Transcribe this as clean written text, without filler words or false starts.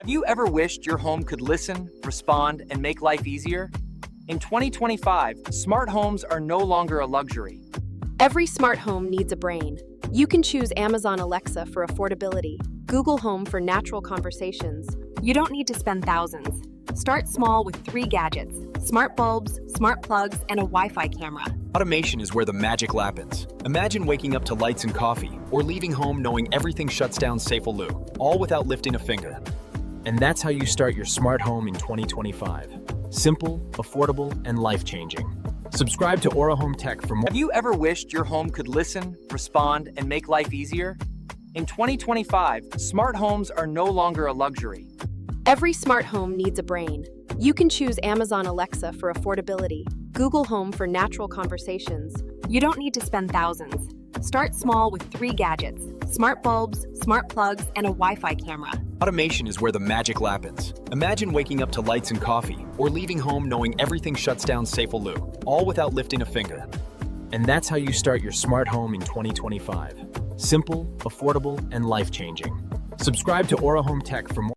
Have you ever wished your home could listen, respond, and make life easier? In 2025, smart homes are no longer a luxury. Every smart home needs a brain. You can choose Amazon Alexa for affordability, Google Home for natural conversations. You don't need to spend thousands. Start small with 3 gadgets: smart bulbs, smart plugs, and a Wi-Fi camera. Automation is where the magic happens. Imagine waking up to lights and coffee, or leaving home knowing everything shuts down safely, all without lifting a finger. And that's how you start your smart home in 2025. Simple, affordable, and life-changing. Subscribe to AuraHome Tech for more. Have you ever wished your home could listen, respond, and make life easier? In 2025, smart homes are no longer a luxury. Every smart home needs a brain. You can choose Amazon Alexa for affordability, Google Home for natural conversations. You don't need to spend thousands. Start small with 3 gadgets: smart bulbs, smart plugs, and a Wi-Fi camera. Automation is where the magic happens. Imagine waking up to lights and coffee, or leaving home knowing everything shuts down safely, all without lifting a finger. And that's how you start your smart home in 2025. Simple, affordable, and life-changing. Subscribe to AuraHome Tech for more.